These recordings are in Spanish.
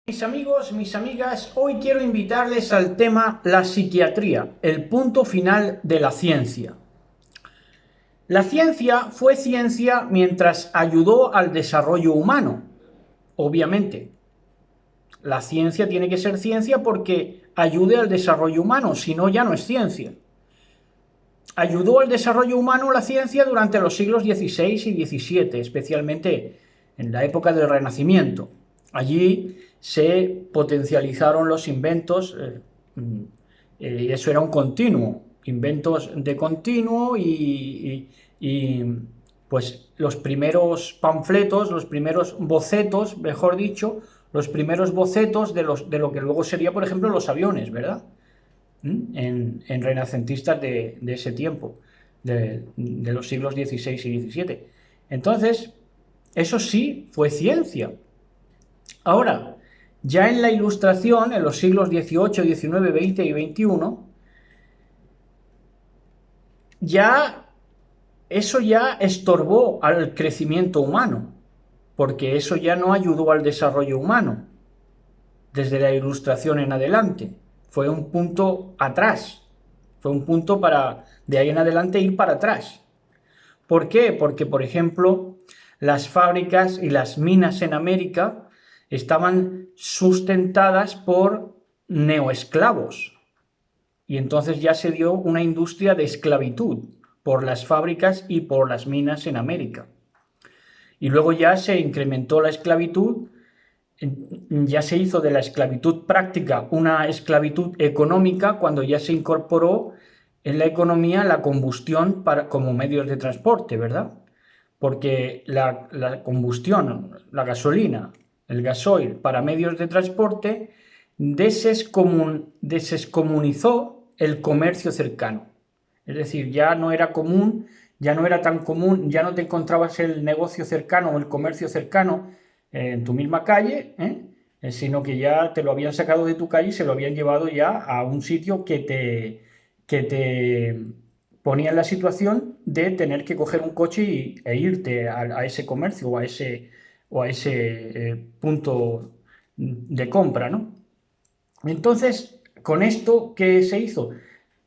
Mis amigos, mis amigas, hoy quiero invitarles al tema la psiquiatría, el punto final de la ciencia. La ciencia fue ciencia mientras ayudó al desarrollo humano, obviamente. La ciencia tiene que ser ciencia porque ayude al desarrollo humano, si no ya no es ciencia. Ayudó al desarrollo humano la ciencia durante los siglos XVI y XVII, especialmente en la época del Renacimiento. Allí se potencializaron los inventos, y eso era un continuo, inventos de continuo pues los primeros panfletos, los primeros bocetos, mejor dicho, los primeros bocetos de lo que luego sería, por ejemplo, los aviones, ¿verdad? En renacentistas de ese tiempo, de los siglos XVI y XVII. Entonces, eso sí fue ciencia. Ahora, ya en la Ilustración, en los siglos XVIII, XIX, XX y XXI, ya eso ya estorbó al crecimiento humano, porque eso ya no ayudó al desarrollo humano desde la Ilustración en adelante. Fue un punto atrás, fue un punto para de ahí en adelante ir para atrás. ¿Por qué? Porque, por ejemplo, las fábricas y las minas en América estaban sustentadas por neoesclavos. Y entonces ya se dio una industria de esclavitud por las fábricas y por las minas en América. Y luego ya se incrementó la esclavitud, ya se hizo de la esclavitud práctica una esclavitud económica cuando ya se incorporó en la economía la combustión como medios de transporte, ¿verdad? Porque la combustión, la gasolina, el gasoil para medios de transporte descomunizó el comercio cercano. Es decir, ya no era común, ya no era tan común, ya no te encontrabas el negocio cercano o el comercio cercano en tu misma calle, sino que ya te lo habían sacado de tu calle y se lo habían llevado ya a un sitio que te ponía en la situación de tener que coger un coche e irte a ese comercio o a ese punto de compra, ¿no? Entonces, con esto, ¿qué se hizo?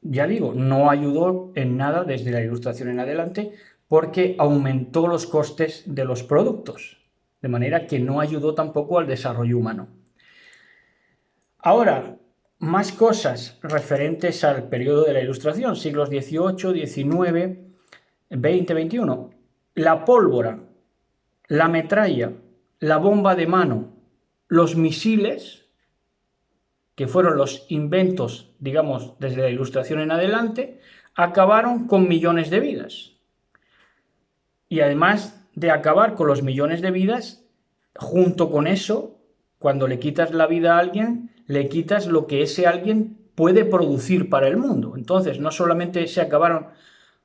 Ya digo, no ayudó en nada desde la Ilustración en adelante porque aumentó los costes de los productos, de manera que no ayudó tampoco al desarrollo humano. Ahora, más cosas referentes al periodo de la Ilustración, siglos XVIII, XIX, XX, XXI. La pólvora, la metralla, la bomba de mano, los misiles, que fueron los inventos, digamos, desde la Ilustración en adelante, acabaron con millones de vidas. Y además de acabar con los millones de vidas, junto con eso, cuando le quitas la vida a alguien, le quitas lo que ese alguien puede producir para el mundo. Entonces, no solamente se acabaron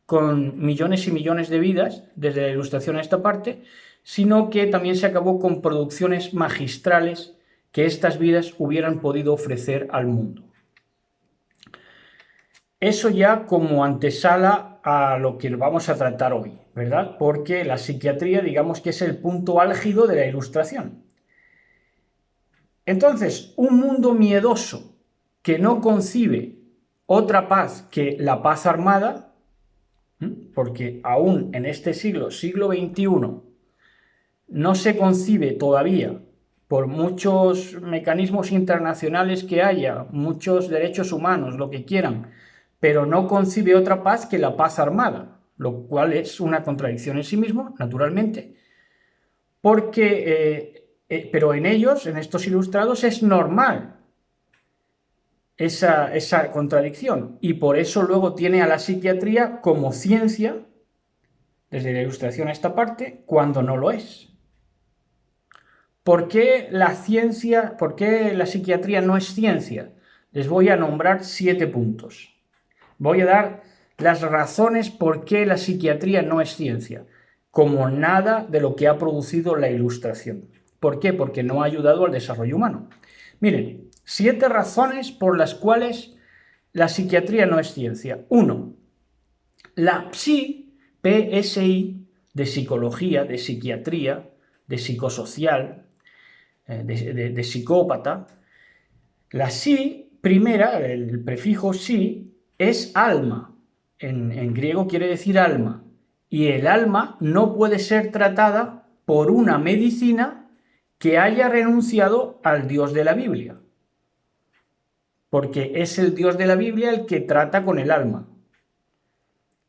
con millones y millones de vidas, desde la Ilustración a esta parte, sino que también se acabó con producciones magistrales que estas vidas hubieran podido ofrecer al mundo. Eso ya como antesala a lo que vamos a tratar hoy, ¿verdad? Porque la psiquiatría, digamos que es el punto álgido de la Ilustración. Entonces, un mundo miedoso que no concibe otra paz que la paz armada, porque aún en este siglo XXI, no se concibe todavía, por muchos mecanismos internacionales que haya, muchos derechos humanos, lo que quieran, pero no concibe otra paz que la paz armada, lo cual es una contradicción en sí mismo, naturalmente, pero en ellos, en estos ilustrados, es normal esa contradicción, y por eso luego tiene a la psiquiatría como ciencia, desde la Ilustración a esta parte, cuando no lo es. ¿Por qué la psiquiatría no es ciencia? Les voy a nombrar 7 puntos. Voy a dar las razones por qué la psiquiatría no es ciencia, como nada de lo que ha producido la Ilustración. ¿Por qué? Porque no ha ayudado al desarrollo humano. Miren, 7 razones por las cuales la psiquiatría no es ciencia. 1. La PSI, de psicología, de psiquiatría, de psicosocial, de psicópata. La sí primera, el prefijo sí, es alma. En griego quiere decir alma. Y el alma no puede ser tratada por una medicina que haya renunciado al Dios de la Biblia. Porque es el Dios de la Biblia el que trata con el alma.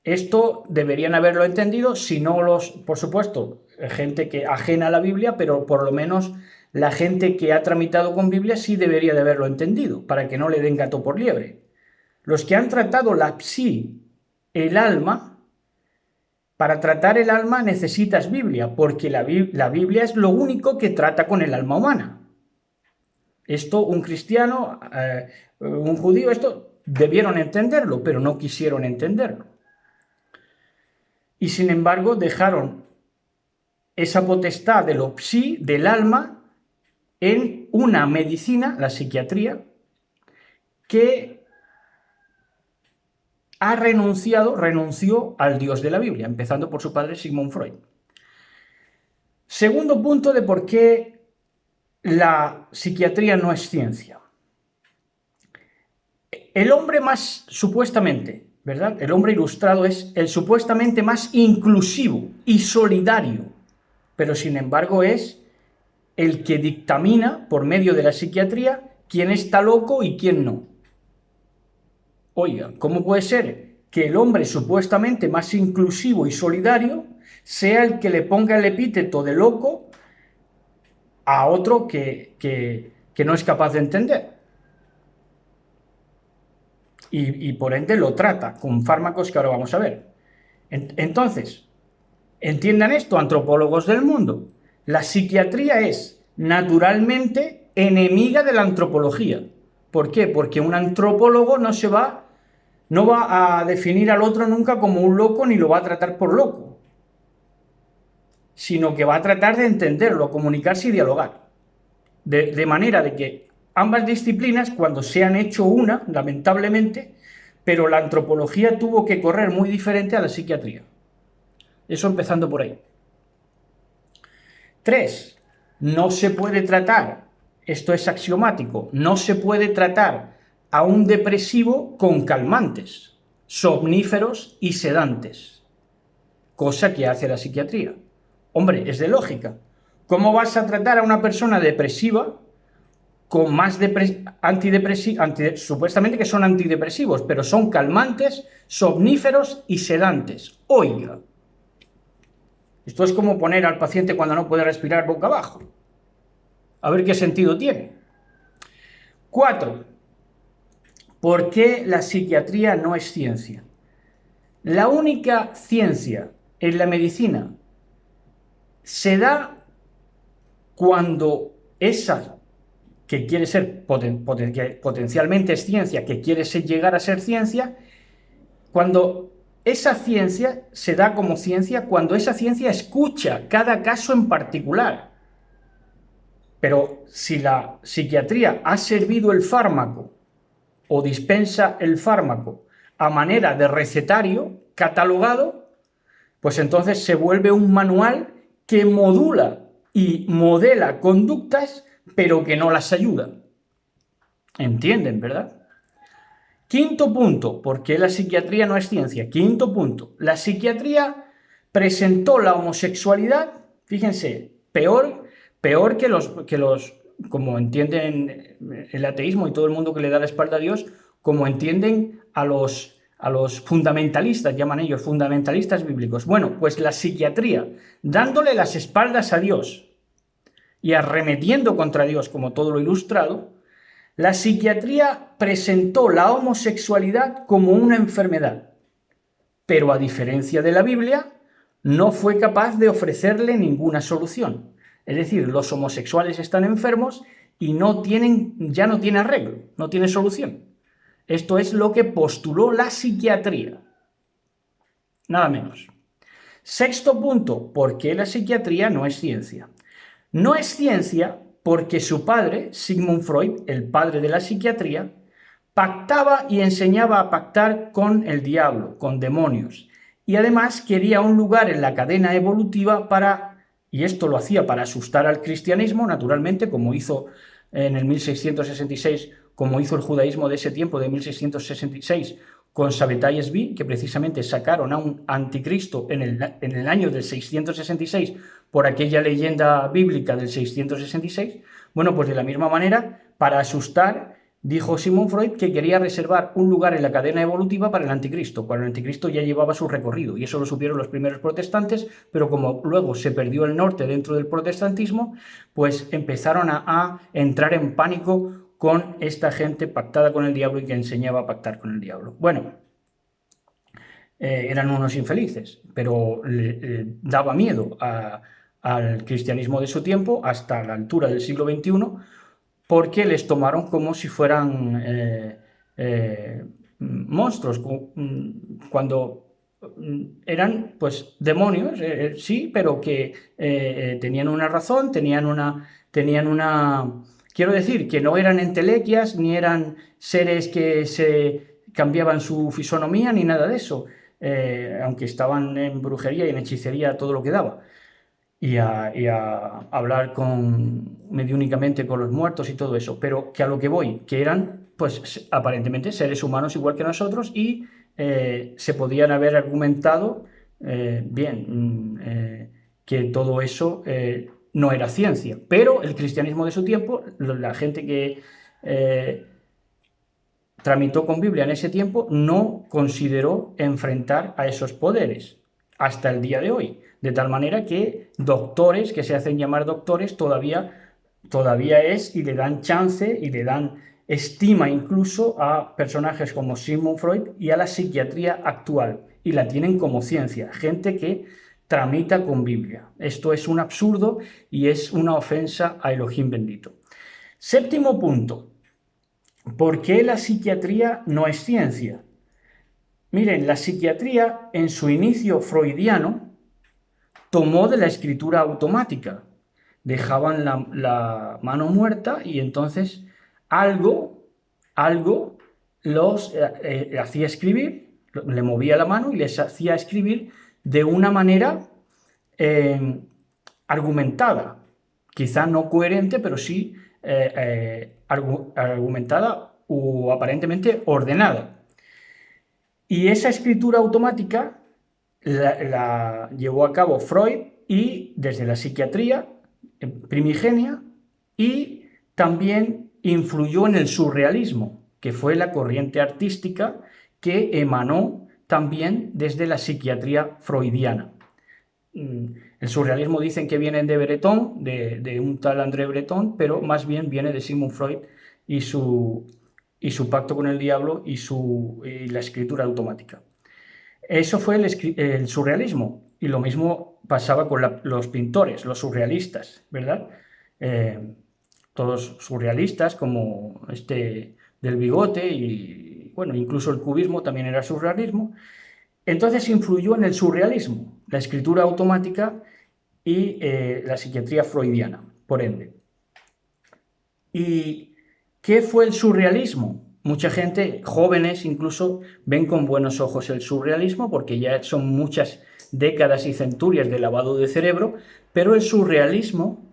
Esto deberían haberlo entendido, si no por supuesto, gente que ajena a la Biblia, pero por lo menos la gente que ha tramitado con Biblia sí debería de haberlo entendido, para que no le den gato por liebre. Los que han tratado la psi, el alma, para tratar el alma necesitas Biblia, porque la Biblia es lo único que trata con el alma humana. Esto un cristiano, un judío, esto debieron entenderlo, pero no quisieron entenderlo. Y sin embargo dejaron esa potestad de lo psi, del alma, en una medicina, la psiquiatría, que renunció al Dios de la Biblia, empezando por su padre Sigmund Freud. Segundo punto de por qué la psiquiatría no es ciencia. El hombre más, supuestamente, ¿verdad? El hombre ilustrado es el supuestamente más inclusivo y solidario, pero sin embargo es el que dictamina por medio de la psiquiatría quién está loco y quién no. Oiga, ¿cómo puede ser que el hombre supuestamente más inclusivo y solidario sea el que le ponga el epíteto de loco a otro que no es capaz de entender? Y por ende lo trata con fármacos que ahora vamos a ver. Entonces, entiendan esto, antropólogos del mundo. La psiquiatría es naturalmente enemiga de la antropología. ¿Por qué? Porque un antropólogo no va a definir al otro nunca como un loco ni lo va a tratar por loco, sino que va a tratar de entenderlo, comunicarse y dialogar. De manera de que ambas disciplinas, cuando se han hecho una, lamentablemente, pero la antropología tuvo que correr muy diferente a la psiquiatría. Eso empezando por ahí. 3. No se puede tratar, esto es axiomático, no se puede tratar a un depresivo con calmantes, somníferos y sedantes, cosa que hace la psiquiatría. Hombre, es de lógica. ¿Cómo vas a tratar a una persona depresiva con más antidepresivos, supuestamente que son antidepresivos, pero son calmantes, somníferos y sedantes? Oiga, esto es como poner al paciente cuando no puede respirar boca abajo. A ver qué sentido tiene. 4. ¿Por qué la psiquiatría no es ciencia? La única ciencia en la medicina se da cuando esa que quiere ser potencialmente es ciencia, que quiere llegar a ser ciencia, cuando esa ciencia se da como ciencia, cuando esa ciencia escucha cada caso en particular. Pero si la psiquiatría ha servido el fármaco o dispensa el fármaco a manera de recetario catalogado, pues entonces se vuelve un manual que modula y modela conductas, pero que no las ayuda. ¿Entienden, verdad? Quinto punto, ¿por qué la psiquiatría no es ciencia? Quinto punto, la psiquiatría presentó la homosexualidad, fíjense, peor que los, como entienden el ateísmo y todo el mundo que le da la espalda a Dios, como entienden a los fundamentalistas, llaman ellos, fundamentalistas bíblicos. Bueno, pues la psiquiatría, dándole las espaldas a Dios y arremetiendo contra Dios, como todo lo ilustrado, la psiquiatría presentó la homosexualidad como una enfermedad, pero a diferencia de la Biblia, no fue capaz de ofrecerle ninguna solución. Es decir, los homosexuales están enfermos y ya no tiene arreglo, no tiene solución. Esto es lo que postuló la psiquiatría. Nada menos. Sexto punto, ¿por qué la psiquiatría no es ciencia? No es ciencia porque su padre, Sigmund Freud, el padre de la psiquiatría, pactaba y enseñaba a pactar con el diablo, con demonios, y además quería un lugar en la cadena evolutiva para y esto lo hacía para asustar al cristianismo, naturalmente, como hizo en el 1666, como hizo el judaísmo de ese tiempo, de 1666, con Sabbatai Tzvi, que precisamente sacaron a un anticristo en el año del 666 por aquella leyenda bíblica del 666. Bueno, pues de la misma manera, para asustar, dijo Sigmund Freud que quería reservar un lugar en la cadena evolutiva para el anticristo, cuando el anticristo ya llevaba su recorrido, y eso lo supieron los primeros protestantes, pero como luego se perdió el norte dentro del protestantismo, pues empezaron a entrar en pánico con esta gente pactada con el diablo y que enseñaba a pactar con el diablo. Bueno, eran unos infelices, pero daba miedo al cristianismo de su tiempo hasta la altura del siglo XXI, porque les tomaron como si fueran monstruos, cuando eran pues demonios, sí, pero que tenían una razón, tenían una... Quiero decir, que no eran entelequias, ni eran seres que se cambiaban su fisonomía, ni nada de eso, aunque estaban en brujería y en hechicería todo lo que daba. Y a hablar mediúnicamente con los muertos y todo eso, pero que a lo que voy, que eran pues aparentemente seres humanos igual que nosotros y se podían haber argumentado que todo eso no era ciencia, pero el cristianismo de su tiempo, la gente que tramitó con Biblia en ese tiempo no consideró enfrentar a esos poderes hasta el día de hoy, de tal manera que doctores que se hacen llamar doctores todavía es, y le dan chance y le dan estima incluso a personajes como Sigmund Freud y a la psiquiatría actual, y la tienen como ciencia, gente que tramita con Biblia. Esto es un absurdo y es una ofensa a Elohim bendito. Séptimo punto. ¿Por qué la psiquiatría no es ciencia? Miren, la psiquiatría en su inicio freudiano tomó de la escritura automática. Dejaban la mano muerta y entonces algo los hacía escribir, le movía la mano y les hacía escribir de una manera argumentada, quizá no coherente, pero sí argumentada o aparentemente ordenada. Y esa escritura automática la llevó a cabo Freud, y desde la psiquiatría primigenia, y también influyó en el surrealismo, que fue la corriente artística que emanó también desde la psiquiatría freudiana. El surrealismo dicen que viene de Breton, de un tal André Breton, pero más bien viene de Sigmund Freud y su pacto con el diablo y la escritura automática. Eso fue el surrealismo, y lo mismo pasaba con los pintores, los surrealistas, ¿verdad? Todos surrealistas, como este del bigote, y bueno, incluso el cubismo también era surrealismo. Entonces influyó en el surrealismo, la escritura automática y la psiquiatría freudiana, por ende. ¿Y qué fue el surrealismo? Mucha gente, jóvenes incluso, ven con buenos ojos el surrealismo porque ya son muchas décadas y centurias de lavado de cerebro, pero el surrealismo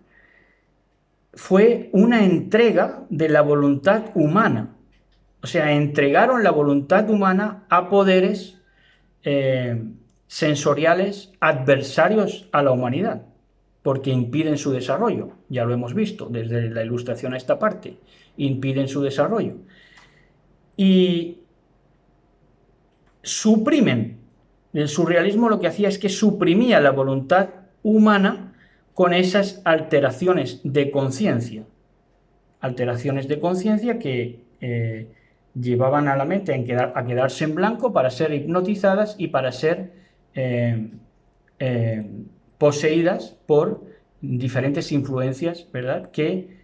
fue una entrega de la voluntad humana. O sea, entregaron la voluntad humana a poderes sensoriales adversarios a la humanidad, porque impiden su desarrollo. Ya lo hemos visto desde la Ilustración a esta parte, impiden su desarrollo. Y suprimen. El surrealismo lo que hacía es que suprimía la voluntad humana con esas alteraciones de conciencia. Alteraciones de conciencia que llevaban a la mente a quedarse en blanco para ser hipnotizadas y para ser poseídas por diferentes influencias, ¿verdad?, que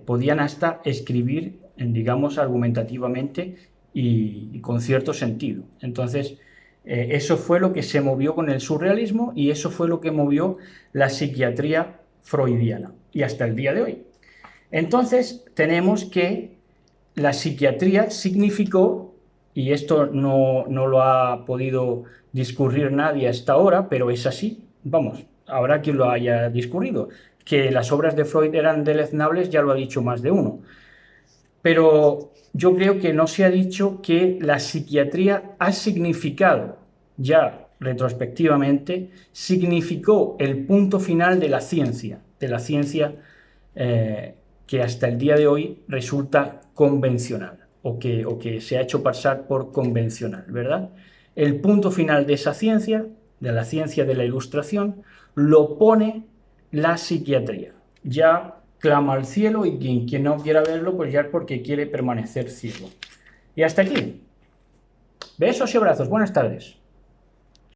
podían hasta escribir, digamos, argumentativamente y con cierto sentido. Entonces, eso fue lo que se movió con el surrealismo, y eso fue lo que movió la psiquiatría freudiana, y hasta el día de hoy. Entonces, tenemos que la psiquiatría significó, y esto no lo ha podido discurrir nadie hasta ahora, pero es así, vamos, habrá quien lo haya discurrido. Que las obras de Freud eran deleznables ya lo ha dicho más de uno. Pero yo creo que no se ha dicho que la psiquiatría ha significado, ya retrospectivamente, significó el punto final de la ciencia que hasta el día de hoy resulta convencional o que se ha hecho pasar por convencional, ¿verdad? El punto final de esa ciencia, de la ciencia de la ilustración, lo pone la psiquiatría. Ya clama al cielo y quien no quiera verlo, pues ya es porque quiere permanecer ciego. Y hasta aquí. Besos y abrazos. Buenas tardes.